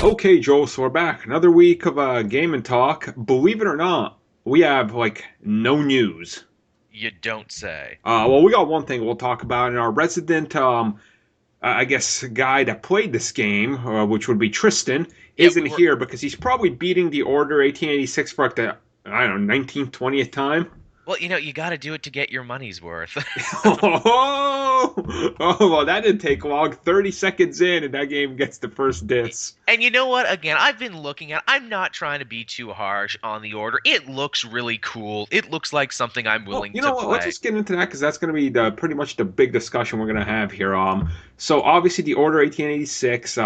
Okay, Joel, so we're back. Another week of Game and Talk. Believe it or not, we have no news. You don't say. Well, we got one thing we'll talk about, and our resident, I guess, guy that played this game, which would be Tristan, Yeah, isn't we were. here because he's probably beating the Order 1886 for the, I don't know, 19th, 20th time. Well, you got to do it to get your money's worth. Well, that didn't take long. 30 seconds in, and that game gets the first diss. And you know what? Again, I've been looking at. I'm not trying to be too harsh on the order. It looks really cool. It looks like something I'm Well, willing you to know what? Let's play. just get into that because that's going to be the pretty much the big discussion we're going to have here. So obviously the Order 1886,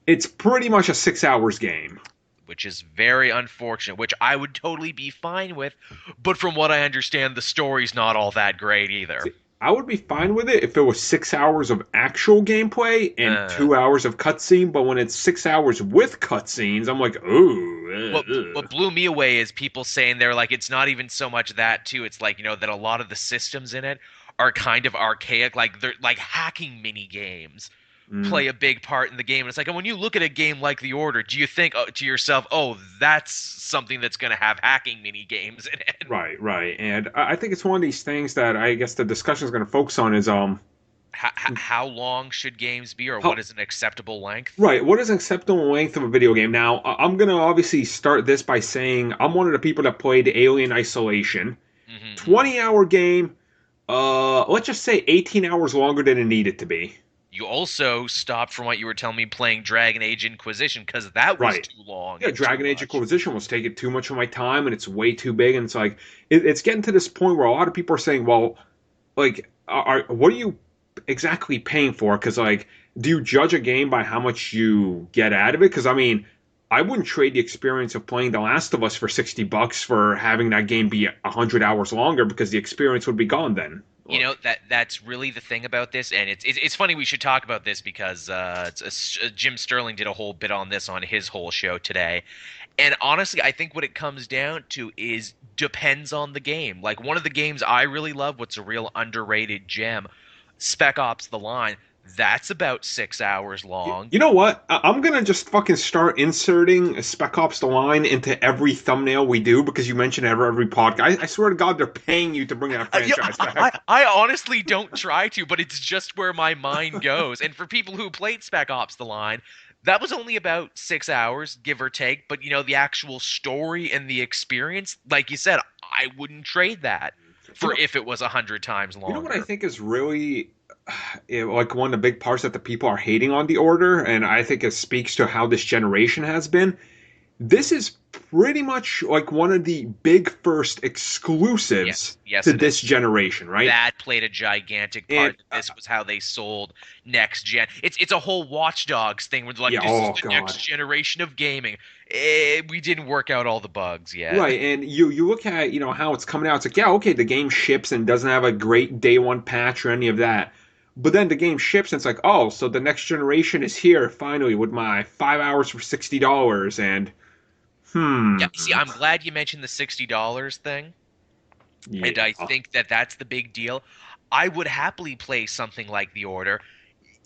it's pretty much a 6 hours game. Which is very unfortunate, which I would totally be fine with, but from what I understand, the story's not all that great either. See, I would be fine with it if it was 6 hours of actual gameplay and Uh, 2 hours of cutscene. But when it's 6 hours with cutscenes, I'm like, what ooh, what blew me away is people saying they're like it's not even so much that too. It's like, that a lot of the systems in it are kind of archaic, like they're like hacking mini games mm. play a big part in the game. And it's like, and when you look at a game like The Order, do you think to yourself, "Oh, that's something that's going to have hacking mini games in it?" Right, right. And I think it's one of these things that I guess the discussion is going to focus on is How long should games be, or what how is an acceptable length? right. What is an acceptable length of a video game? Now, I'm going to obviously start this by saying I'm one of the people that played Alien Isolation. Hmm. 20-hour game, let's just say 18 hours longer than it needed to be. You also stopped from what you were telling me playing Dragon Age Inquisition because that was Right. too long Yeah, and too Dragon Age much. Inquisition was taking too much of my time and it's way too big. And it's like, it's getting to this point where a lot of people are saying, well, what are you exactly paying for? Because, do you judge a game by how much you get out of it? Because, I mean, I wouldn't trade the experience of playing The Last of Us for $60 for having that game be 100 hours longer because the experience would be gone then. That's really the thing about this, and it's funny we should talk about this because Jim Sterling did a whole bit on this on his whole show today. And honestly, I think what it comes down to is depends on the game. Like one of the games I really love, what's a real underrated gem, Spec Ops: The Line. That's about 6 hours long. You know what? I'm gonna just fucking start inserting Spec Ops: The Line into every thumbnail we do because you mention it every podcast. I swear to God, they're paying you to bring that Yeah, franchise back. I honestly don't try to, but it's just where my mind goes. And for people who played Spec Ops: The Line, that was only about 6 hours, give or take. But the actual story and the experience, like you said, I wouldn't trade that You for know, if it was 100 times you know what I longer. think is really like one of the big parts that the people are hating on the order, and I think it speaks to how this generation has been. This is pretty much like one of the big first exclusives Yes, yes, to it this is. generation, right? That played a gigantic And part. This was how they sold next gen. It's a whole Watch Dogs thing where they're like, yeah, this is oh the next God. generation of gaming. We didn't work out all the bugs yet. Right, and you look at how it's coming out. It's like, yeah, okay, the game ships and doesn't have a great day one patch or any of that. But then the game ships and it's like, oh, so the next generation is here finally with my 5 hours for $60 and Yeah, hmm, see, I'm glad you mentioned the $60 thing, and yeah. I think that that's the big deal. I would happily play something like The Order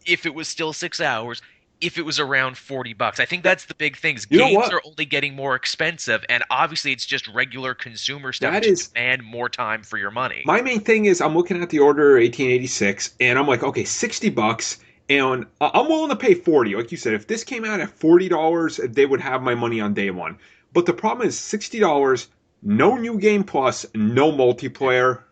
if it was still 6 hours, if it was around $40. I think That, that's the big things. you know Games what? are only getting more expensive, and obviously it's just regular consumer stuff That to is demand more time for your money. my main thing is I'm looking at the order 1886 and I'm like, okay, $60 and I'm willing to pay 40. Like you said, if this came out at $40, they would have my money on day one. But the problem is $60, no new game plus, no multiplayer.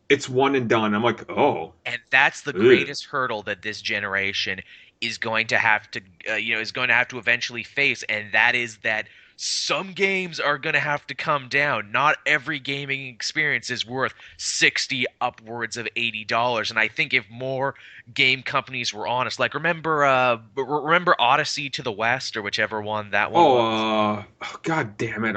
It's one and done. I'm like, oh, And that's the ugh. greatest hurdle that this generation is going to have to is going to have to eventually face, and that is that some games are going to have to come down. Not every gaming experience is worth 60 upwards of $80. And I think if more game companies were honest, like remember Odyssey to the West or whichever one that one Oh, was. oh, God damn it.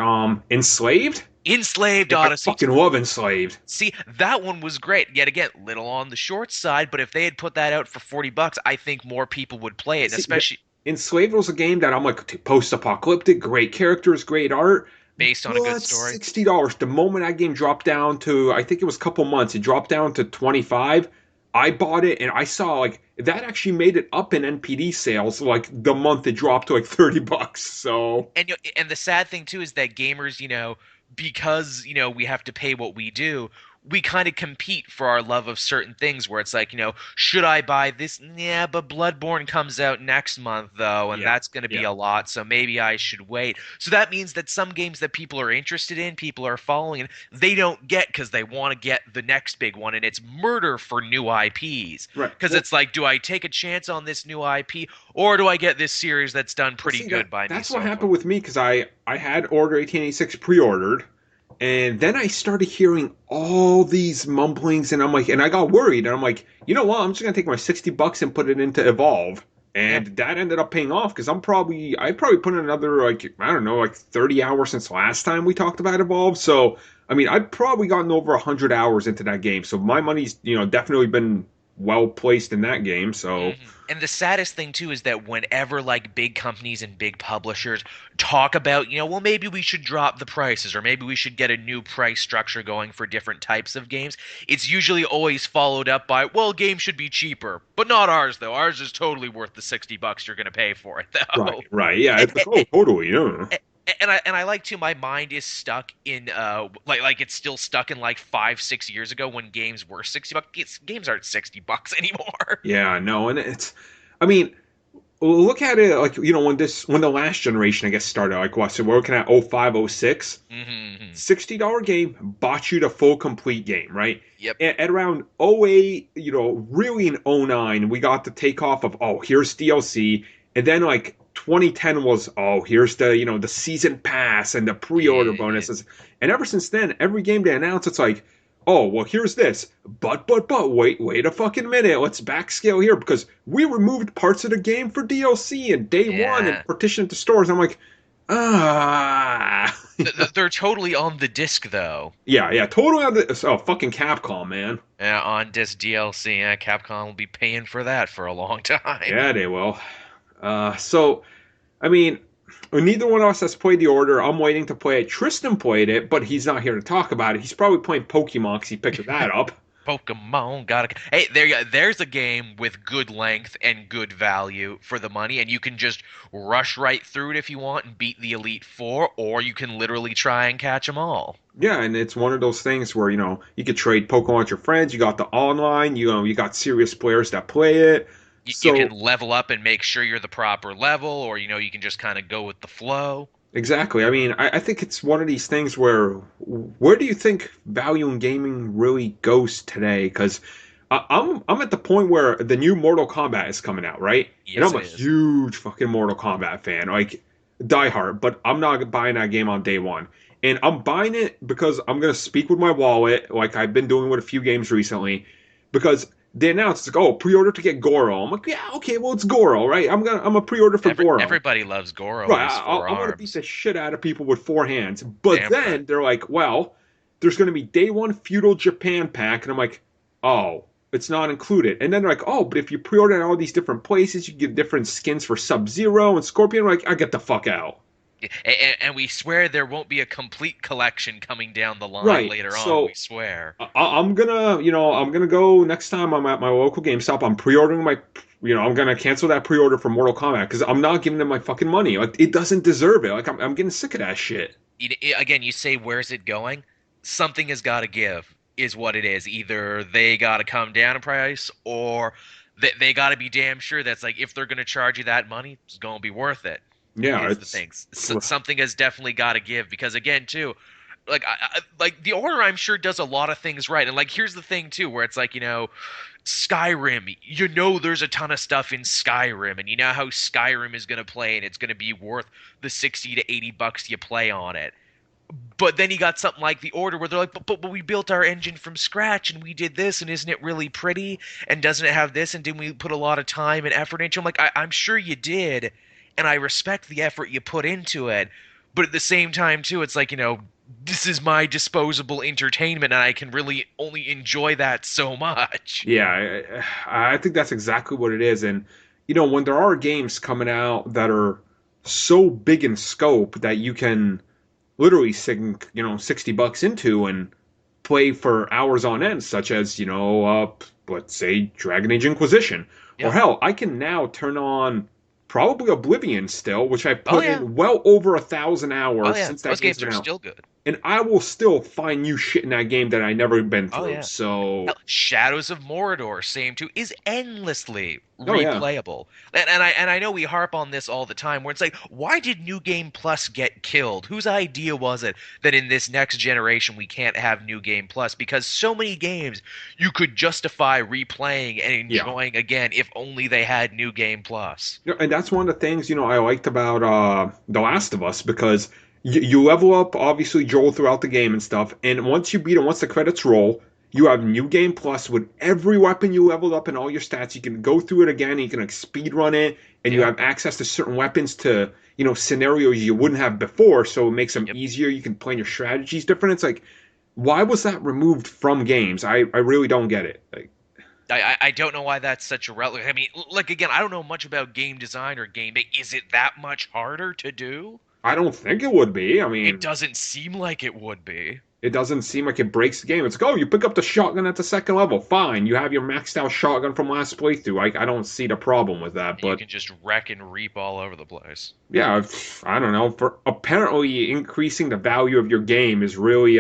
Enslaved? Enslaved Yeah, I Odyssey to fucking the. love Enslaved. See, that one was great. Yet again, little on the short side, but if they had put that out for $40, I think more people would play it, and See, especially Enslaved was a game that I'm like, post-apocalyptic, great characters, great art. based on a good But story. $60. The moment that game dropped down to, I think it was a couple months, it dropped down to 25. I bought it and I saw like that actually made it up in NPD sales like the month it dropped to like $30. So And the sad thing too is that gamers, because we have to pay what we do, we kind of compete for our love of certain things. Where it's like, should I buy this? Yeah, but Bloodborne comes out next month though, and yeah, that's going to be yeah. a lot. So maybe I should wait. So that means that some games that people are interested in, people are following, and they don't get because they want to get the next big one, and it's murder for new IPs. Right. Because Well, it's like, do I take a chance on this new IP, or do I get this series that's done well pretty see that good by me that's what so far? happened with me because I had Order 1886 pre-ordered. And then I started hearing all these mumblings, and I'm like, and I got worried, and I'm like, you know what? I'm just gonna take my $60 and put it into Evolve, Yeah. and that ended up paying off because I probably put in another like I don't know like 30 hours since last time we talked about Evolve. So I mean, I've probably gotten over 100 hours into that game, so my money's definitely been well placed in that game. So And the saddest thing too is that whenever like big companies and big publishers talk about, well, maybe we should drop the prices or maybe we should get a new price structure going for different types of games, it's usually always followed up by, well, games should be cheaper, but not ours though. Ours is totally worth the $60 you're going to pay for it right, though. right, yeah, it's like oh totally, yeah. And I like to my mind is stuck in like it's still stuck in like 5-6 years ago when games were $60. Games aren't $60 anymore. Yeah, no, and I mean, look at it like when the last generation I guess started like what so we're looking at 05, 06, Hmm. $60 game bought you the full complete game, right? Yep. At around 08, really in 09, we got the takeoff of oh here's DLC, and then like 2010 was oh here's the season pass and the pre-order Yeah. bonuses, and ever since then every game they announce it's like oh well here's this but wait a fucking minute, let's backscale here because we removed parts of the game for DLC and day one and Yeah. partitioned to stores. I'm like ah. They're totally on the disc though. Yeah, totally on the oh fucking Capcom, man. On disc DLC. Yeah, Capcom will be paying for that for a long time. Yeah, they will. So I mean, neither one of us has played the Order. I'm waiting to play it. Tristan played it, but he's not here to talk about it. He's probably playing Pokemon because he picked that up. Pokemon gotta. Hey, there's a game with good length and good value for the money, and you can just rush right through it if you want and beat the Elite Four, or you can literally try and catch them all. Yeah, and it's one of those things where you could trade Pokemon with your friends. You got the online. You got serious players that play it. You can So level up and make sure you're the proper level, or you can just kind of go with the flow. exactly. I mean, I think it's one of these things where do you think value in gaming really goes today? Because I'm at the point where the new Mortal Kombat is coming out, right? And Yes, I'm a it is. huge fucking Mortal Kombat fan, like diehard. But I'm not buying that game on day one, and I'm buying it because I'm gonna speak with my wallet, like I've been doing with a few games recently, because they announced it's like, oh, pre-order to get Goro. I'm like, yeah, okay, well it's Goro, right? I'm a pre-order for Goro. Everybody loves Goro and Right, his four I want to beat arms. the shit out of people with four hands. But Damn right. then they're like, well, there's going to be day one feudal Japan pack. And I'm like, oh, it's not included. And then they're like, oh, but if you pre order at all these different places, you get different skins for Sub Zero and Scorpion. I'm like, I get the fuck out. And we swear there won't be a complete collection coming down the line Right. later on. So We swear. I'm gonna go next time I'm at my local GameStop. I'm pre-ordering I'm gonna cancel that pre-order for Mortal Kombat because I'm not giving them my fucking money. Like it doesn't deserve it. Like I'm getting sick of that shit. Again, you say, where's it going? Something has got to give, is what it is. Either they got to come down in price, or they got to be damn sure that's like, if they're going to charge you that money, it's going to be worth it. Yeah, Is the it's thing. Something has definitely got to give because, again, too, like the Order, I'm sure does a lot of things right. And like, here's the thing too, where it's like, Skyrim, there's a ton of stuff in Skyrim, and you know how Skyrim is going to play, and it's going to be worth the 60 to $80 you play on it. But then you got something like the Order where they're like, but we built our engine from scratch and we did this, and isn't it really pretty, and doesn't it have this, and didn't we put a lot of time and effort into it? I'm like, I'm sure you did, and I respect the effort you put into it, but at the same time too, it's like, this is my disposable entertainment, and I can really only enjoy that so much. yeah. I think that's exactly what it is. And when there are games coming out that are so big in scope that you can literally sink $60 into, and play for hours on end, such as, let's say Dragon Age Inquisition. Or Yep. hell, I can now turn on probably Oblivion still, which I've Oh put yeah. in well over 1,000 Oh hours yeah. since that Those game's games been are out. still good. And I will still find new shit in that game that I never been Oh through. yeah. Hell, So, Shadows of Mordor, same too, is endlessly oh yeah. replayable. And I know we harp on this all the time, where it's like, why did New Game Plus get killed? Whose idea was it that in this next generation we can't have New Game Plus? Because so many games you could justify replaying and Yeah. enjoying again if only they had New Game Plus. And that's one of the things, I liked about The Last of Us because you level up, obviously, Joel throughout the game and stuff. And once you beat him, once the credits roll, you have New Game Plus with every weapon you leveled up and all your stats. You can go through it again, you can like speed run it, and you Yep. have access to certain weapons to, scenarios you wouldn't have before. So it makes them Yep. easier. You can plan your strategies different. It's like, why was that removed from games? I really don't get it. Like, I don't know why that's such a relic. I mean, like again, I don't know much about game design or game make. Is it that much harder to do? I don't think it would be. I It mean, doesn't seem like it would be. it doesn't seem like it breaks the game. It's like, oh, you pick up the shotgun at the second level. Fine. You have your maxed out shotgun from last playthrough. I don't see the problem with that. You But can just wreck and reap all over the place. yeah, I don't know. For apparently increasing the value of your game is really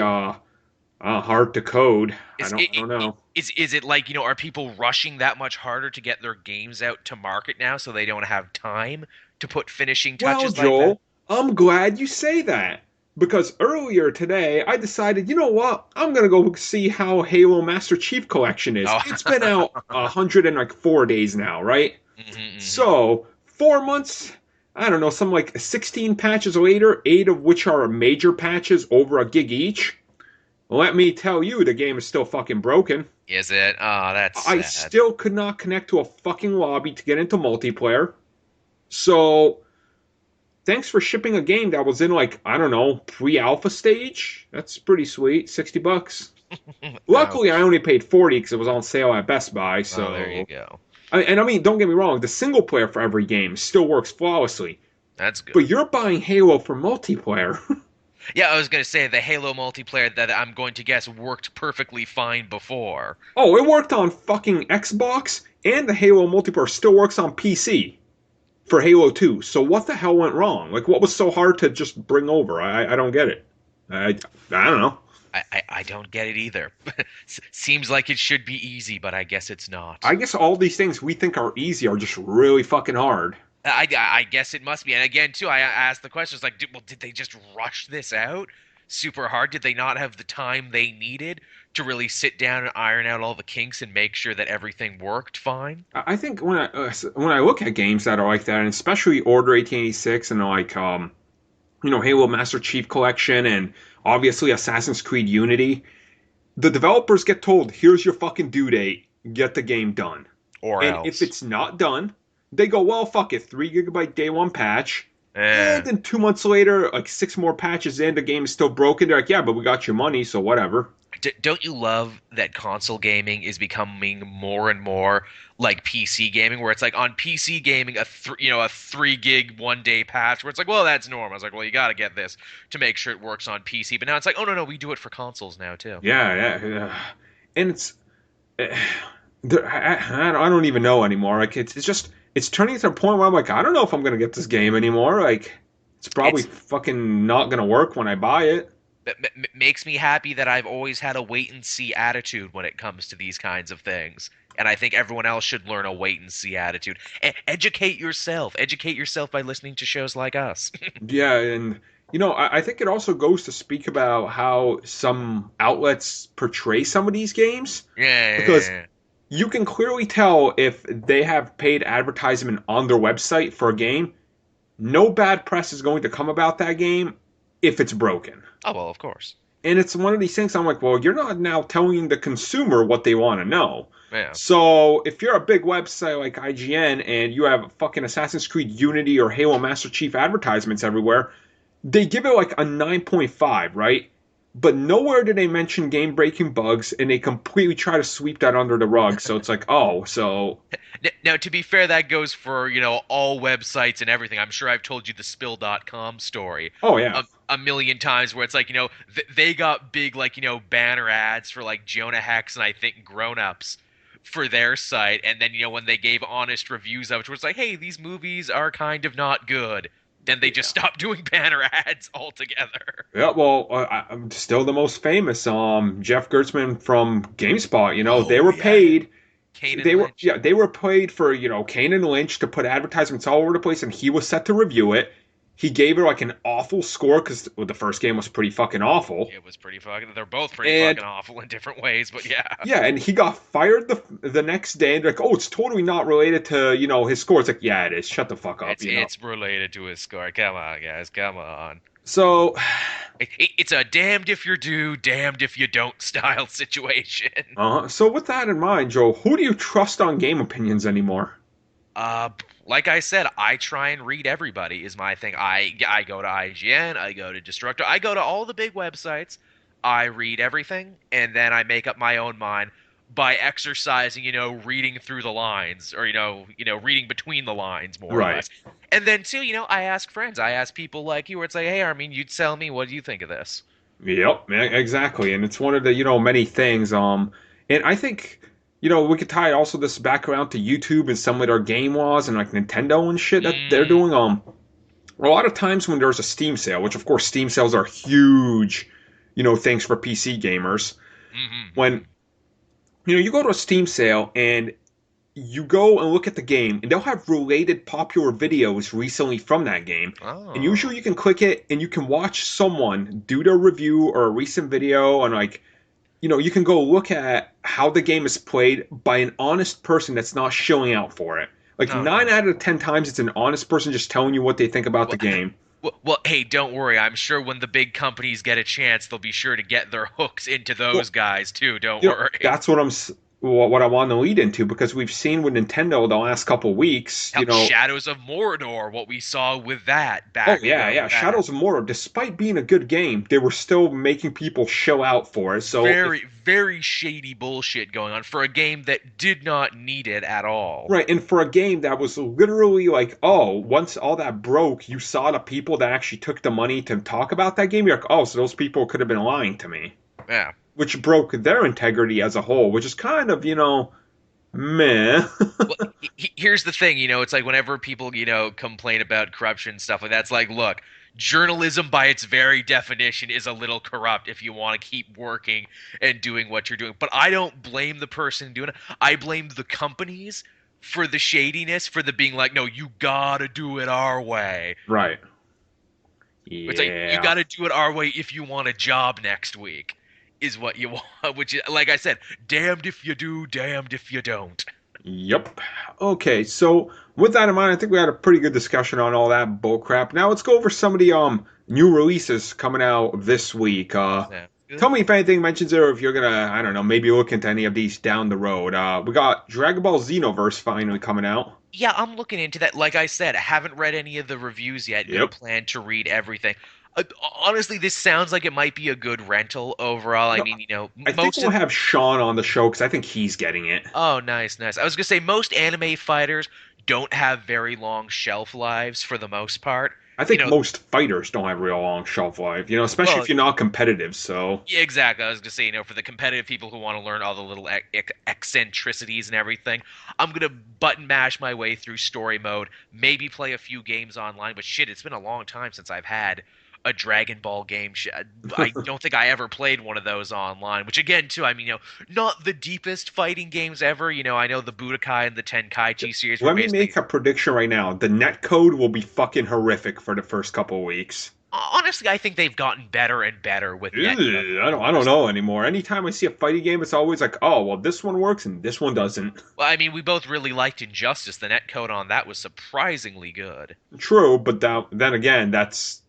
hard to code. Is I don't know. is it like, are people rushing that much harder to get their games out to market now so they don't have time to put finishing Well, touches like that? Joel, I'm glad you say that. Because earlier today, I decided, you know what? I'm gonna go see how Halo Master Chief Collection is. Oh. It's been out 104 days now, right? Hmm. So, 4 months, I don't know, some like 16 patches later, 8 of which are major patches over a gig each. Let me tell you, the game is still fucking broken. Is it? Oh, that's I sad. still could not connect to a fucking lobby to get into multiplayer. So, thanks for shipping a game that was in like, I don't know, pre-alpha stage. That's pretty sweet. $60. Luckily, I Ouch. only paid 40 because it was on sale at Best Buy. Oh, there you So, go. and I mean, don't get me wrong, the single player for every game still works flawlessly. That's good. But you're buying Halo for multiplayer. Yeah, I was gonna say the Halo multiplayer that I'm going to guess worked perfectly fine before. Oh, it worked on fucking Xbox, and the Halo multiplayer still works on PC for Halo 2. So what the hell went wrong? Like, what was so hard to just bring over? I don't get it. I don't know. I don't get it either. Seems like it should be easy, but I guess it's not. I guess all these things we think are easy are just really fucking hard. I guess it must be. And again, too, I asked the questions like, did they just rush this out super hard? Did they not have the time they needed to really sit down and iron out all the kinks and make sure that everything worked fine? I think when I look at games that are like that, and especially Order 1886 and like Halo Master Chief Collection and obviously Assassin's Creed Unity, the developers get told, "Here's your fucking due date. Get the game done." Or And if else. it's not done, they go, "Well, fuck it, 3 GB day one patch." Eh. And then 2 months later, like 6 more patches in, the game is still broken. They're like, "Yeah, but we got your money, so whatever." Don't you love that console gaming is becoming more and more like PC gaming, where it's like on PC gaming a 3 gig 1 day patch, where it's like, well, that's normal. I was like, well, you got to get this to make sure it works on PC. But now it's like, oh no, we do it for consoles now too. Yeah. And it's eh, I don't even know anymore. Like it's just it's turning to a point where I'm like, I don't know if I'm gonna get this game anymore. Like it's probably It's fucking not gonna work when I buy it. makes me happy that I've always had a wait and see attitude when it comes to these kinds of things. And I think everyone else should learn a wait and see attitude. Educate yourself. Educate yourself by listening to shows like us. Yeah, and I think it also goes to speak about how some outlets portray some of these games because Yeah. you can clearly tell if they have paid advertisement on their website for a game. No bad press is going to come about that game if it's broken. Oh well, of course. And it's one of these things I'm like, well, you're not now telling the consumer what they want to know. Yeah. So if you're a big website like IGN and you have fucking Assassin's Creed Unity or Halo Master Chief advertisements everywhere, they give it like a 9.5, right? but nowhere did they mention game-breaking bugs, and they completely try to sweep that under the rug. So it's like, oh, so Now, to be fair, that goes for, all websites and everything. I'm sure I've told you the Spill.com story oh yeah, a million times where it's like, they got big, like, banner ads for, like, Jonah Hex and I think Grown Ups for their site. And then, when they gave honest reviews of it, where it's like, hey, these movies are kind of not good. Then they just yeah. stopped doing banner ads altogether. Yeah, well, I'm still the most famous. Jeff Gertzman from GameSpot. They Oh, were yeah. paid. Kane and They were Lynch. yeah, they were paid for Kane and Lynch to put advertisements all over the place, and he was set to review it. He gave it like an awful score because the first game was pretty fucking awful, It was pretty fucking. They're both pretty and fucking awful in different ways, but yeah. yeah, and he got fired the next day. And they're like, oh, it's totally not related to his score. It's like, yeah, it is. Shut the fuck up. It's related to his score. Come on, guys. Come on. So, It's a damned if you do, damned if you don't style situation. so with that in mind, Joe, who do you trust on game opinions anymore? Uh, like I said, I try and read everybody is my thing. I go to IGN, I go to Destructo, I go to all the big websites. I read everything, and then I make up my own mind by exercising, reading through the lines, or reading between the lines more or Right. less. And then too, I ask friends, I ask people like you, where it's like, hey, Armin, you tell me, what do you think of this? Yep, exactly. And it's one of the, many things. And I think, we could tie also this back around to YouTube and some of their game laws and like Nintendo and shit that they're Mm, doing. A lot of times when there's a Steam sale, which of course Steam sales are huge, things for PC gamers. mm-hmm. When, you go to a Steam sale and you go and look at the game, and they'll have related popular videos recently from that game. And Oh, usually you can click it and you can watch someone do their review or a recent video, and like, you can go look at how the game is played by an honest person that's not shilling out for it. Like no, 9 out of 10 times, it's an honest person just telling you what they think about the well, game. well, hey, don't worry. I'm sure when the big companies get a chance, they'll be sure to get their hooks into Well, those guys too. Don't worry. that's what I want to lead into because we've seen with Nintendo the last couple weeks, Hell, Shadows of Mordor, what we saw with that Oh back yeah, yeah. that. Shadows of Mordor, despite being a good game, they were still making people show out for it. So if Very, very shady bullshit going on for a game that did not need it at all. right, and for a game that was literally like, oh, once all that broke, you saw the people that actually took the money to talk about that game. You're like, oh, so those people could have been lying to me, Yeah. which broke their integrity as a whole, which is kind of, meh. Well, here's the thing, it's like whenever people, complain about corruption and stuff like that, it's like, look, journalism by its very definition is a little corrupt if you want to keep working and doing what you're doing. But I don't blame the person doing it. I blame the companies for the shadiness, for the being like, no, you gotta do it our way. Right. It's like, you Yeah. gotta do it our way if you want a job next week, is what you want. Which, like I said, damned if you do, damned if you don't. Yep. Okay, so with that in mind, I think we had a pretty good discussion on all that bullcrap. Now let's go over some of the new releases coming out this week. Yeah. Tell me if anything mentions it or if you're gonna, I don't know, maybe look into any of these down the road. We got Dragon Ball Xenoverse finally coming out. Yeah, I'm looking into that. Like I said, I haven't read any of the reviews yet. Gonna Yep. plan to read everything. Honestly, this sounds like it might be a good rental overall. I No, mean, I think most we'll of. have Sean on the show because I think he's getting it. Oh, nice, nice. I was gonna say most anime fighters don't have very long shelf lives for the most part. I You think know, most fighters don't have real long shelf life, especially well, if you're not competitive. So, yeah, exactly. I was gonna say, for the competitive people who want to learn all the little eccentricities and everything, I'm gonna button mash my way through story mode. Maybe play a few games online, but shit, it's been a long time since I've had a Dragon Ball game. I don't think I ever played one of those online. Which again, too, I mean, not the deepest fighting games ever. I know the Budokai and the Tenkaichi series were let me basically. make a prediction right now. The net code will be fucking horrific for the first couple of weeks. Honestly, I think they've gotten better and better with Ugh, netcode. I don't know anymore. Anytime I see a fighting game, it's always like, oh, well, this one works and this one doesn't. Well, I mean, we both really liked Injustice. The netcode on that was surprisingly good. True, but then again, that's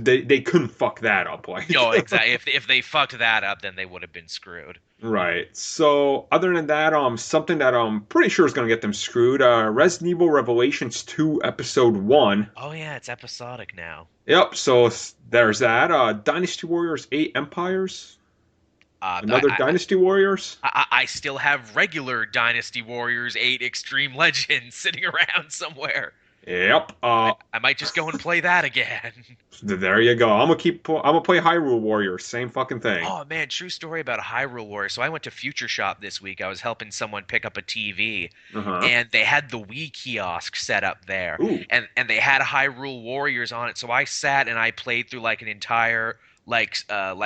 they couldn't fuck that up. Like, No, exactly. If they fucked that up, then they would have been screwed. right. So other than that, something that I'm pretty sure is gonna get them screwed. Resident Evil Revelations 2 Episode 1. Oh yeah, it's episodic now. Yep. So there's that. Dynasty Warriors 8 Empires. Uh, I, Another I, Dynasty Warriors. I still have regular Dynasty Warriors 8 Extreme Legends sitting around somewhere. Yep. I might just go and play that again. There you go. I'm gonna play Hyrule Warriors. Same fucking thing. Oh man, true story about Hyrule Warriors. So I went to Future Shop this week. I was helping someone pick up a TV, Uh-huh. and they had the Wii kiosk set up there, Ooh. and they had Hyrule Warriors on it. So I sat and I played through like an entire like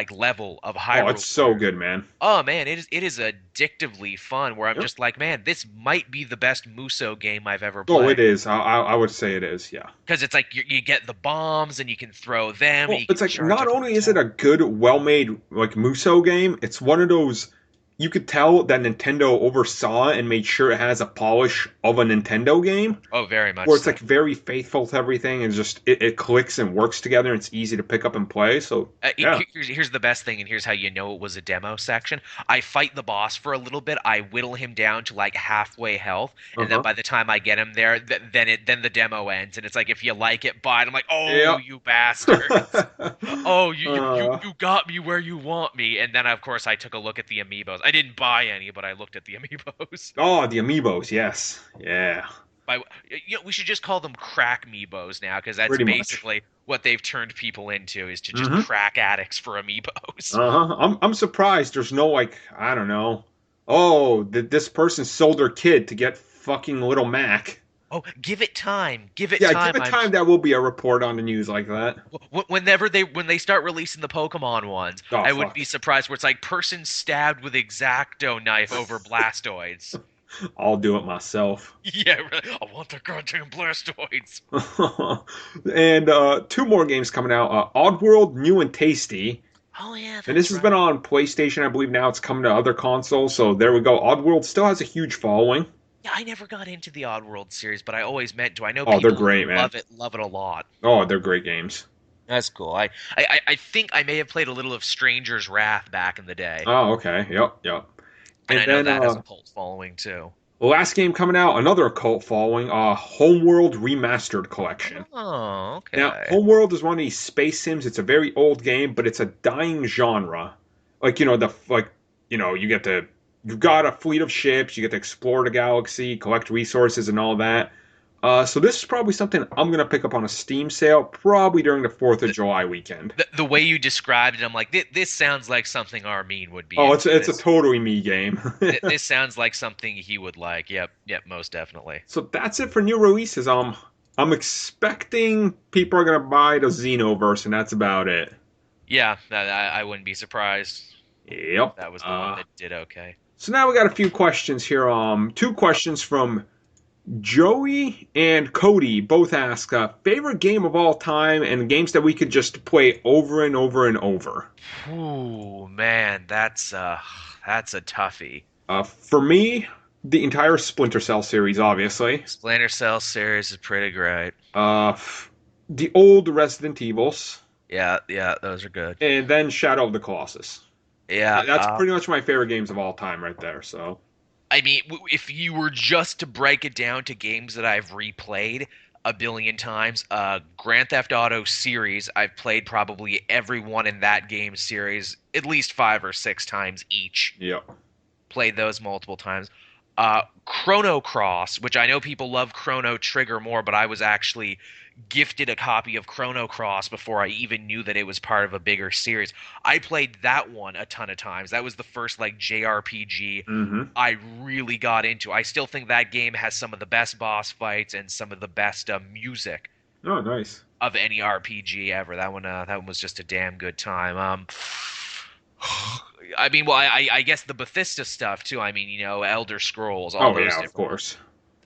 level of Hyrule. Oh, it's so good, man. Oh man, it is addictively fun. Where I'm just like, man, this might be the best Muso game I've ever played. Oh, it is. I would say it is. Yeah. Because it's like you get the bombs and you can throw them. Well, And you it's can like charge not up only and is it a good, well-made like Muso game, it's one of those you could tell that Nintendo oversaw it and made sure it has a polish of a Nintendo game, oh, very much. where it's So. like very faithful to everything and just it clicks and works together and it's easy to pick up and play. So yeah. Here's the best thing, and here's how you know it was a demo section. I fight the boss for a little bit. I whittle him down to like halfway health, and then Uh-huh. by the time I get him there, then the demo ends, and it's like if you like it, buy it. I'm like, oh, Yep. you bastard! Oh, Uh. you got me where you want me. And then of course I took a look at the amiibos. I didn't buy any, but I looked at the amiibos. Oh, the amiibos, yes. Yeah. We should just call them crack amiibos now, because that's Pretty much. basically what they've turned people into, is to just Mhm. crack addicts for amiibos. Uh-huh. I'm surprised there's no like, I don't know. Oh, this person sold their kid to get fucking little Mac. Oh, give it time. Give it Yeah, time. give it time. That will be a report on the news like that. Whenever when they start releasing the Pokemon ones, Oh, I wouldn't fuck. be surprised where it's like person stabbed with X-Acto knife over Blastoids. I'll do it myself. Yeah, really. I want the goddamn Blastoids. And 2 more games coming out. Oddworld, New and Tasty. Oh yeah, that's And this has right. been on PlayStation, I believe. Now it's coming to other consoles. So there we go. Oddworld still has a huge following. Yeah, I never got into the Oddworld series, but I always meant to. I know Oh, they're people great, man. love it a lot. Oh, they're great games. That's cool. I think I may have played a little of Stranger's Wrath back in the day, Oh, okay. Yep. and I And know then that has a cult following too. the last game coming out, another cult following, Homeworld Remastered Collection. Oh, okay. Now, Homeworld is one of these space sims. It's a very old game, but it's a dying genre. Like, you've got a fleet of ships, you get to explore the galaxy, collect resources and all that. So this is probably something I'm going to pick up on a Steam sale, probably during the 4th of July weekend. The way you described it, I'm like, this sounds like something Armin would be. Oh, into. it's a totally me game. This sounds like something he would like. Yep, most definitely. So that's it for new releases. I'm expecting people are going to buy the Xenoverse, and that's about it. Yeah, I wouldn't be surprised. Yep. That was the one that did okay. So now we got a few questions here. 2 questions from Joey and Cody. Both ask favorite game of all time and games that we could just play over and over and over. Ooh, man, that's a toughie. For me, the entire Splinter Cell series, obviously. Splinter Cell series is pretty great. The old Resident Evils, Yeah, those are good. and then Shadow of the Colossus. Yeah, That's pretty much my favorite games of all time, right there. So. I mean, if you were just to break it down to games that I've replayed a billion times, Grand Theft Auto series, I've played probably every one in that game series at least 5 or 6 times each. Yep. Played those multiple times. Chrono Cross, which I know people love Chrono Trigger more, but I was actually gifted a copy of Chrono Cross before I even knew that it was part of a bigger series. I played that one a ton of times. That was the first like JRPG Mm-hmm. I really got into. I still think that game has some of the best boss fights and some of the best music Oh, nice. of any RPG ever. That one was just a damn good time. I mean, well, I guess the Bethesda stuff too. I mean, Elder Scrolls, all Oh, those yeah, different of course.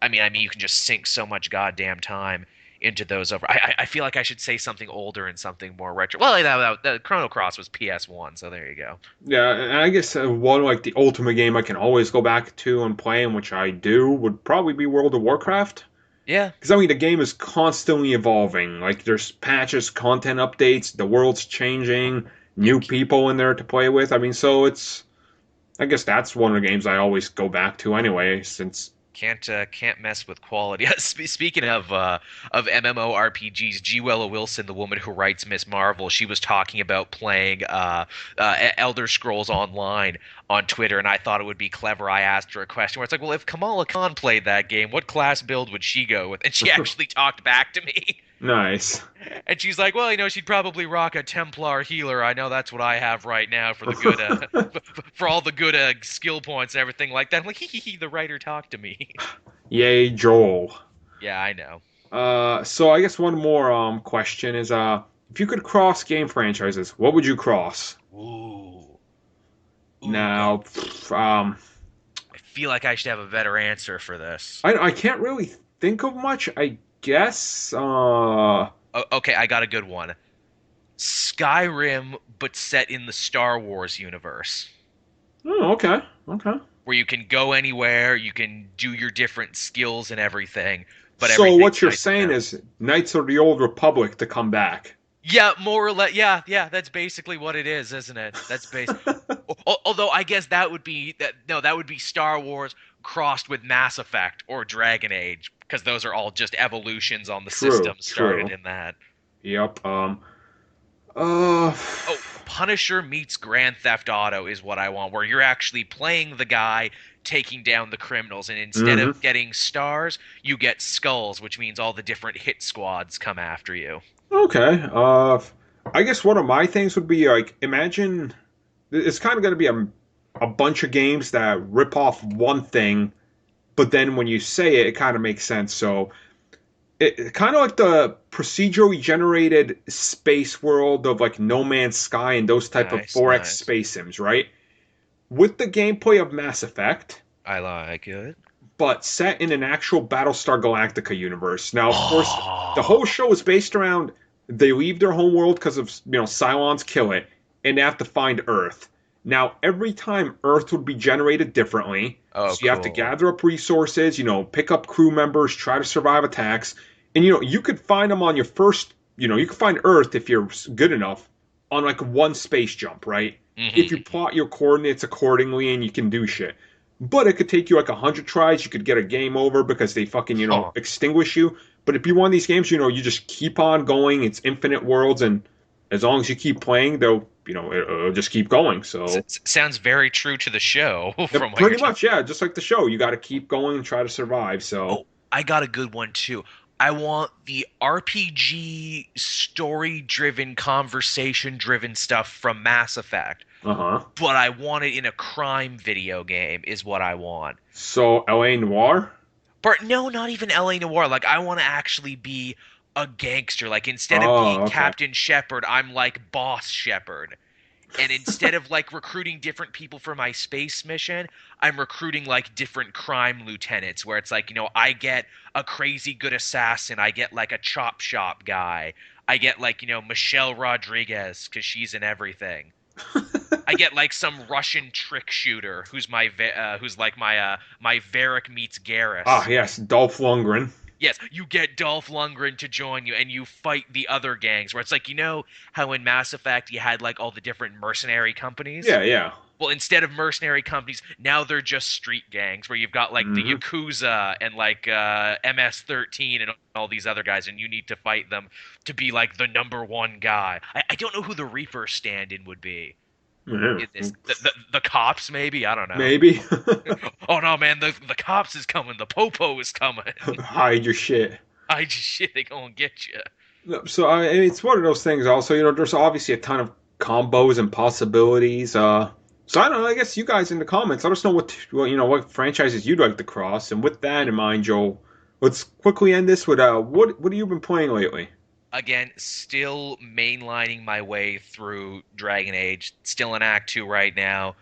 I mean, you can just sink so much goddamn time into those over. I feel like I should say something older and something more retro. Well, that Chrono Cross was PS1, so there you go. Yeah, and I guess one like the ultimate game I can always go back to and play, and which I do, would probably be World of Warcraft. Yeah. Because I mean, the game is constantly evolving. Like there's patches, content updates, the world's changing, You new people in there to play with. I mean, so it's. I guess that's one of the games I always go back to anyway, since. can't mess with quality. Speaking of MMORPGs, G. Willow Wilson, the woman who writes Miss Marvel, she was talking about playing Elder Scrolls Online on Twitter, and I thought it would be clever. I asked her a question where it's like, well, if Kamala Khan played that game, what class build would she go with? And she actually talked back to me. Nice. And she's like, well, she'd probably rock a Templar healer. I know that's what I have right now for the good, for all the good skill points and everything like that. I'm like, hee, the writer talked to me. Yay, Joel. Yeah, I know. So I guess one more question is if you could cross game franchises, what would you cross? Ooh. Now, I feel like I should have a better answer for this. I can't really think of much. I guess Okay, I got a good one. Skyrim, but set in the Star Wars universe. oh, okay. Where you can go anywhere, you can do your different skills and everything, but So what everything's you're nice saying now. is Knights of the Old Republic to come back. Yeah, more or less. Yeah, that's basically what it is, isn't it? That's Although I guess that would be that. No, that would be Star Wars crossed with Mass Effect or Dragon Age, because those are all just evolutions on the True, system true. started in that. Yep. Uh, Oh, Punisher meets Grand Theft Auto is what I want, where you're actually playing the guy taking down the criminals, and instead hmm of getting stars, you get skulls, which means all the different hit squads come after you. Okay. I guess one of my things would be like imagine it's kind of going to be a bunch of games that rip off one thing, but then when you say it, it kind of makes sense. So it kind of like the procedurally generated space world of like No Man's Sky and those type of Nice, 4X nice. space sims, right? With the gameplay of Mass Effect, I like it. but set in an actual Battlestar Galactica universe. Now, of course, the Oh, whole show is based around they leave their home world because of Cylons kill it, and they have to find Earth. Now, every time Earth would be generated differently, oh, so you have to cool. gather up resources, pick up crew members, try to survive attacks, and you could find them on your first, you could find Earth if you're good enough on like one space jump, right? If you Hmm. plot your coordinates accordingly and you can do shit. But it could take you like 100 tries. You could get a game over because they fucking, Huh. extinguish you. But if you want these games, you just keep on going. It's infinite worlds, and as long as you keep playing, it'll just keep going. So, Sounds very true to the show yeah, from what you're pretty telling. much, yeah, just like the show, you got to keep going and try to survive. So, Oh, I got a good one too. I want the RPG story-driven, conversation-driven stuff from Mass Effect, uh-huh. but I want it in a crime video game, is what I want. So, LA Noir? But no, not even LA Noir. Like, I want to actually be a gangster. Like, instead of being Oh, okay. Captain Shepard, I'm like Boss Shepard. And instead of like recruiting different people for my space mission, I'm recruiting like different crime lieutenants where it's like, I get a crazy good assassin, I get like a chop shop guy, I get like, Michelle Rodriguez because she's in everything. I get like some Russian trick shooter who's like my Varric meets Ah, Garrus. yes, Dolph Lundgren. Yes, you get Dolph Lundgren to join you, and you fight the other gangs. Where it's like, how in Mass Effect you had like all the different mercenary companies. Yeah, yeah. Well, instead of mercenary companies, now they're just street gangs. Where you've got like the hmm Yakuza and like MS-13 and all these other guys, and you need to fight them to be like the number one guy. I don't know who the Reaper stand-in would be. Yeah. In this, the cops maybe, I don't know. Maybe. Oh no, man, the cops is coming. The popo is coming. Hide your shit. I just shit, they gonna get you. No, so it's one of those things. Also, there's obviously a ton of combos and possibilities. So I don't know. I guess you guys in the comments, let us know what franchises you'd like to cross. And with that in mind, Joel, let's quickly end this with what have you been playing lately? Again, still mainlining my way through Dragon Age. Still in Act 2 right now.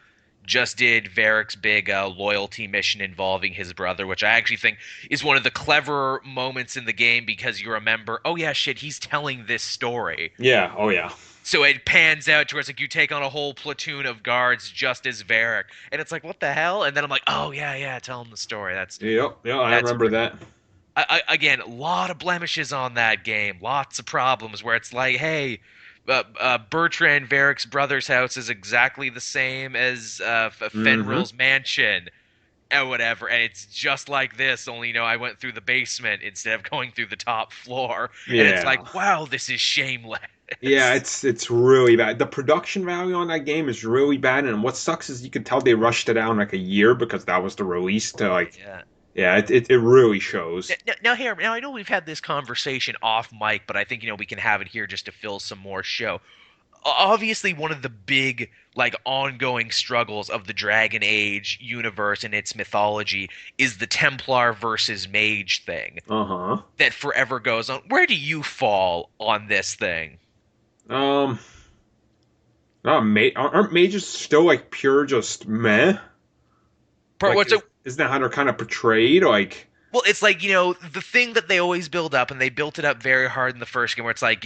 Just did Varric's big loyalty mission involving his brother, which I actually think is one of the cleverer moments in the game because you remember, oh yeah, shit, he's telling this story. Yeah. Oh yeah. So it pans out to where it's like you take on a whole platoon of guards just as Varric. And it's like, what the hell? And then I'm like, oh yeah, yeah, tell him the story. Yep. Yeah. I That's remember that. Again, a lot of blemishes on that game, lots of problems where it's like, hey, Bertrand Varick's brother's house is exactly the same as Mm-hmm. Fenrir's mansion, and whatever, and it's just like this. Only I went through the basement instead of going through the top floor, and it's Yeah. like, wow, this is shameless. Yeah, it's really bad. The production value on that game is really bad, and what sucks is you could tell they rushed it out in like a year because that was the release to like, Yeah. yeah, it really shows. Now I know we've had this conversation off mic, but I think we can have it here just to fill some more show. Obviously, one of the big like ongoing struggles of the Dragon Age universe and its mythology is the Templar versus Mage thing Uh-huh. that forever goes on. Where do you fall on this thing? Um, aren't mages still like pure just meh? Like, What's a isn't that how they're kind of portrayed? Like, Well, it's like, the thing that they always build up, and they built it up very hard in the first game, where it's like,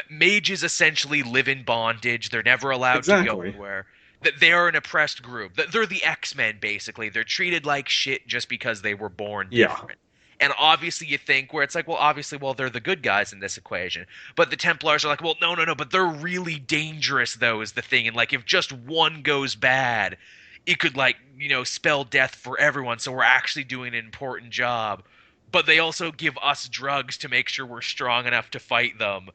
mages essentially live in bondage. They're never allowed to go exactly. anywhere. That they are an oppressed group. That they're the X-Men, basically. They're treated like shit just because they were born Yeah. different. And obviously you think where it's like, well, obviously, well, they're the good guys in this equation. But the Templars are like, well, no, no, no, but they're really dangerous, though, is the thing. And like, if just one goes bad, it could like spell death for everyone, so we're actually doing an important job, but they also give us drugs to make sure we're strong enough to fight them.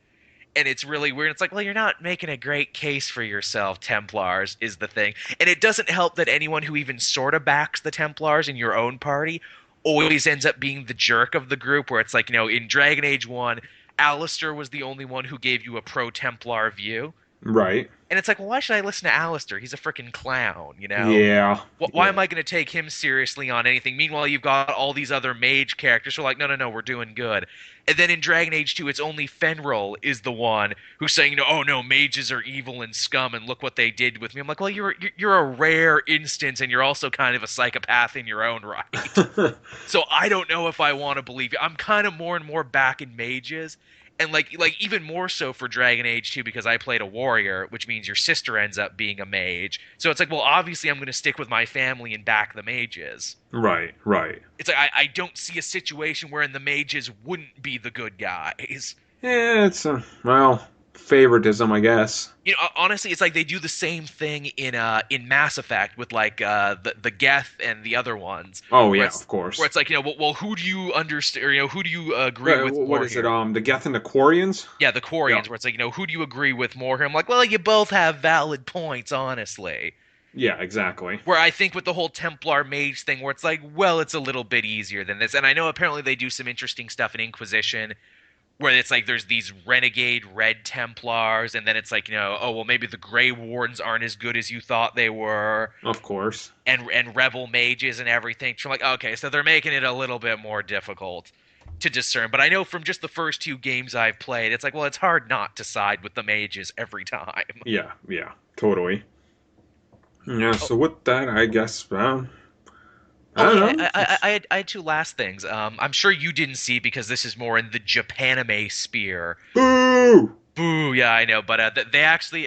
And it's really weird. It's like, well, you're not making a great case for yourself. Templars is the thing. And it doesn't help that anyone who even sort of backs the Templars in your own party always ends up being the jerk of the group, where it's like, in Dragon Age 1, Alistair was the only one who gave you a pro Templar view. Right. And it's like, well, why should I listen to Alistair? He's a freaking clown. Yeah. Why am Yeah. I going to take him seriously on anything? Meanwhile, you've got all these other mage characters who are like, no, no, no, we're doing good. And then in Dragon Age 2, it's only Fenrir is the one who's saying, oh no, mages are evil and scum, and look what they did with me. I'm like, well, you're a rare instance, and you're also kind of a psychopath in your own right. So I don't know if I want to believe you. I'm kind of more and more back in mages, and like even more so for Dragon Age 2 because I played a warrior, which means your sister ends up being a mage. So it's like, well, obviously I'm going to stick with my family and back the mages. Right. Right. It's like I don't see a situation wherein the mages wouldn't be the good guys. Yeah, it's well, favoritism, I guess. Honestly, it's like they do the same thing in Mass Effect with like the Geth and the other ones, Oh where yeah, it's of course. where it's like well, who do you understand, or who do you agree with What more is it? here? The Geth and the Quarians? Yeah, the Yeah. Quarians, where it's like, who do you agree with more here? I'm like, well, you both have valid points, honestly. Yeah, exactly. Where I think with the whole Templar Mage thing, where it's like, well, it's a little bit easier than this. And I know apparently they do some interesting stuff in Inquisition, where it's like there's these renegade red Templars, and then it's like, oh, well, maybe the Grey Wardens aren't as good as you thought they were, Of course. and Rebel Mages and everything. So I'm like, okay, so they're making it a little bit more difficult to discern. But I know from just the first two games I've played, it's like, well, it's hard not to side with the mages every time. Yeah, yeah, totally. Yeah, so with that, I guess, I Oh don't yeah, know. I had two last things. I'm sure you didn't see because this is more in the Japanime sphere. Boo! Boo, yeah, I know, but they actually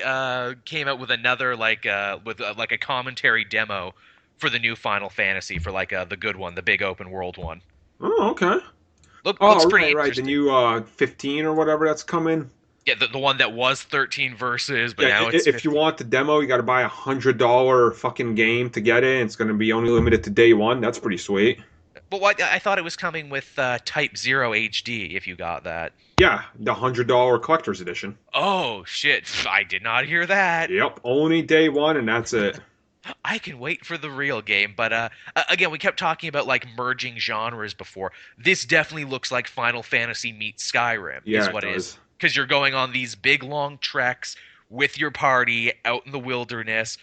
came out with another like a commentary demo for the new Final Fantasy for like the good one, the big open world one. Oh, okay. Looks Oh, pretty right, right. The interesting. new 15 or whatever that's coming. Yeah, the one that was 13 verses, but Yeah, now it's if you 15. want the demo, you got to buy $100 fucking game to get it. It's going to be only limited to day one. That's pretty sweet. But what I thought it was coming with Type 0 HD if you got that. Yeah, the $100 collector's edition. Oh shit, I did not hear that. Yep, only day one, and that's it. I can wait for the real game, but again, we kept talking about like merging genres before. This definitely looks like Final Fantasy meets Skyrim, Yeah, is it what it is. does. Because you're going on these big long treks with your party out in the wilderness,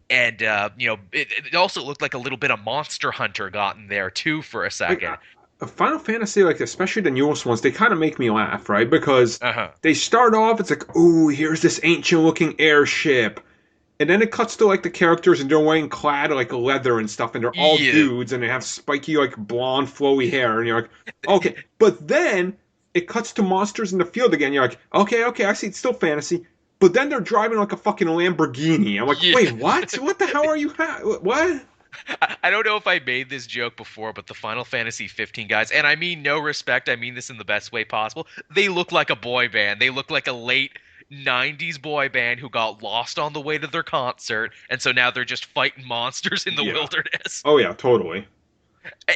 and it also looked like a little bit of Monster Hunter got in there too for a Like second. Final Fantasy, like especially the newest ones, they kind of make me laugh, right? Because Uh huh. they start off, it's like, ooh, here's this ancient-looking airship. And then it cuts to like the characters and they're wearing clad like leather and stuff, and they're all Yeah. dudes and they have spiky like blonde flowy hair, and you're like, okay. But then it cuts to monsters in the field again. You're like, okay, okay, I see, it's still fantasy. But then they're driving like a fucking Lamborghini. I'm like, Yeah. wait, what? What the hell are you? What? I don't know if I made this joke before, but the Final Fantasy 15 guys, and I mean no respect, I mean this in the best way possible. They look like a boy band. They look like a late 90s boy band who got lost on the way to their concert, and so now they're just fighting monsters in the Yeah. wilderness. Oh yeah, totally.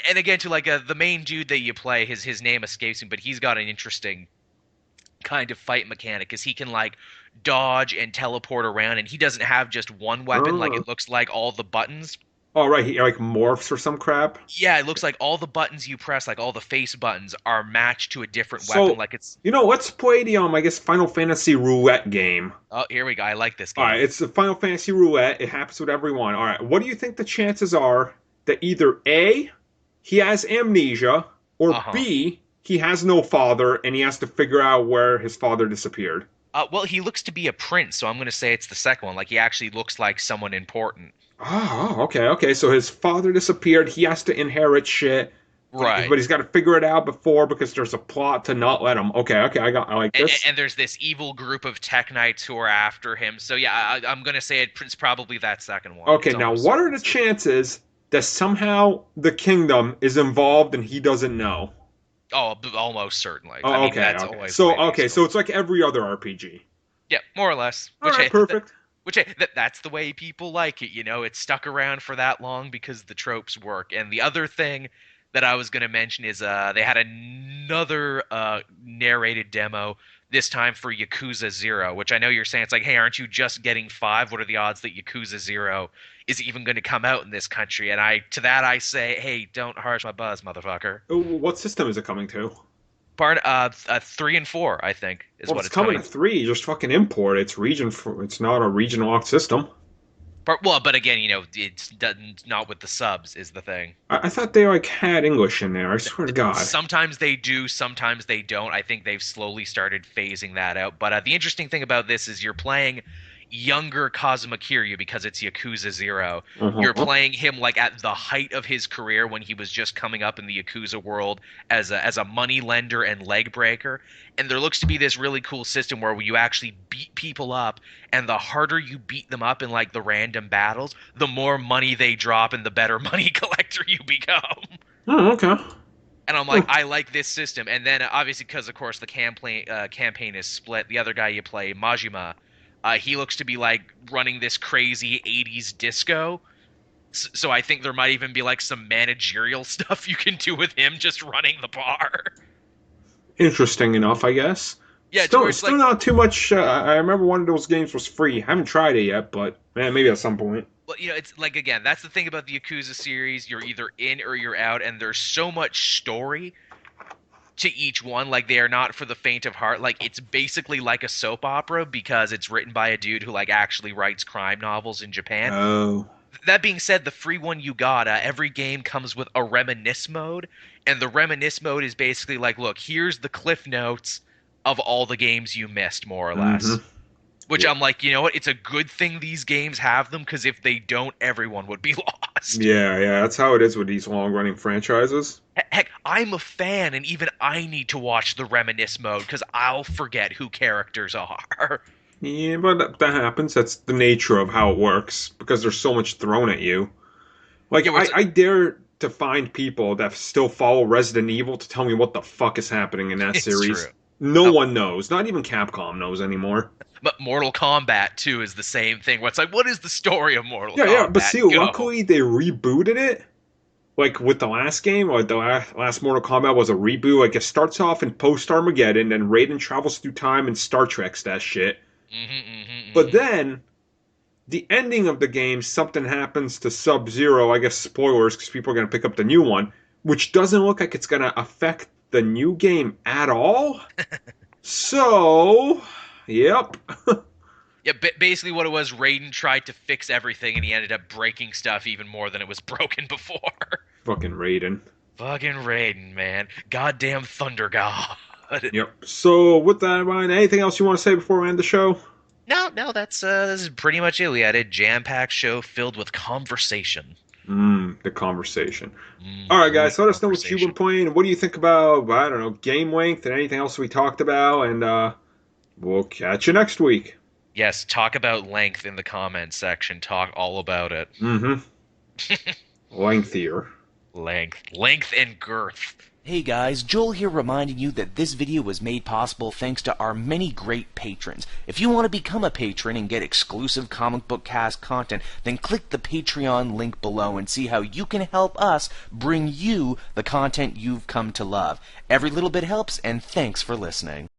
And again, to like the main dude that you play, his name escapes me, but he's got an interesting kind of fight mechanic, because he can like dodge and teleport around, and he doesn't have just one weapon. Like Oh, it looks like all the buttons. all right. He like morphs or some crap. Yeah, it looks like all the buttons you press, like all the face buttons, are matched to a different weapon. So, Like it's let's play the I guess Final Fantasy roulette game. oh, here we go. I like this All right, game. it's the Final Fantasy roulette. It happens with everyone. All right, what do you think the chances are that either A, he has amnesia, or Uh-huh. B, he has no father and he has to figure out where his father disappeared? Well, he looks to be a prince, so I'm going to say it's the second one. Like he actually looks like someone important. Okay. So his father disappeared. He has to inherit shit, but Right. he's got to figure it out before because there's a plot to not let him. Okay. I like And, this. and there's this evil group of Tech Knights who are after him. So yeah, I'm going to say it's probably that second one. Okay, It's now almost what are certain. the chances that somehow the kingdom is involved and he doesn't know? Oh, almost certainly. I Oh, mean, okay, that's okay. always the So way these okay, so go. it's like every other RPG. Yeah, more or less. All right, perfect. Which that's the way people like it. It's stuck around for that long because the tropes work. And the other thing that I was going to mention is they had another narrated demo this time for Yakuza Zero, which I know you're saying it's like, hey, aren't you just getting five? What are the odds that Yakuza Zero is even going to come out in this country? And I say, hey, don't harsh my buzz, motherfucker. What system is it coming to? Part 3 and 4, I think, is Well, what it's it's coming to coming. three. Just fucking import. It's not a region locked system. Well, but again, it's not with the subs is the thing. I thought they like had English in there. I swear to God. Sometimes they do, sometimes they don't. I think they've slowly started phasing that out. But the interesting thing about this is you're playing younger Kazuma Kiryu because it's Yakuza Zero. You're Uh-huh. playing him like at the height of his career when he was just coming up in the Yakuza world as a money lender and leg breaker. And there looks to be this really cool system where you actually beat people up, and the harder you beat them up in like the random battles, the more money they drop and the better money collector you become. Oh, okay. And I'm like, Huh. I like this system. And then obviously, because of course the campaign is split, the other guy you play, Majima, he looks to be like running this crazy '80s disco. So I think there might even be like some managerial stuff you can do with him just running the bar. Interesting enough, I guess. Yeah, to where it's Still like, not too much. I remember one of those games was free. Haven't tried it yet, but man, maybe at some point. well, it's like again, that's the thing about the Yakuza series. You're either in or you're out, and there's so much story to each one. Like they are not for the faint of heart. Like it's basically like a soap opera because it's written by a dude who like actually writes crime novels in Japan. Oh. That being said, the free one you got, every game comes with a reminisce mode, and the reminisce mode is basically like, look, here's the cliff notes of all the games you missed, more or less. Mm-hmm. Which Yeah. I'm like, you know what? It's a good thing these games have them, because if they don't, everyone would be lost. Yeah. That's how it is with these long running franchises. Heck, I'm a fan, and even I need to watch the reminisce mode because I'll forget who characters are. Yeah, but that happens. That's the nature of how it works because there's so much thrown at you. Like, Yeah, what's I dare to find people that still follow Resident Evil to tell me what the fuck is happening in that it's true. series. No Oh, one knows. Not even Capcom knows anymore. but Mortal Kombat 2 is the same thing. Where it's like, what is the story of Mortal Yeah. But Kombat? see, Go. luckily they rebooted it. Like with the last game, like the last Mortal Kombat was a reboot. Like it starts off in post Armageddon, then Raiden travels through time and Star Trek's that shit. But Hmm. then the ending of the game, something happens to Sub Zero. I guess spoilers because people are going to pick up the new one, which doesn't look like it's going to affect the new game at all. So, yep. Yeah, basically what it was, Raiden tried to fix everything, and he ended up breaking stuff even more than it was broken before. Fucking Raiden. Fucking Raiden, man. Goddamn Thunder God. Yep. So, with that in mind, anything else you want to say before we end the show? No, this is pretty much it. We had a jam-packed show filled with conversation. The conversation. All right, guys. Great Let us know what you've been conversation. playing. What do you think about, I don't know, game length and anything else we talked about? And we'll catch you next week. Yes, talk about length in the comments section. Talk all about it. Mm-hmm. Lengthier. Length and girth. Hey guys, Joel here reminding you that this video was made possible thanks to our many great patrons. If you want to become a patron and get exclusive comic book cast content, then click the Patreon link below and see how you can help us bring you the content you've come to love. Every little bit helps, and thanks for listening.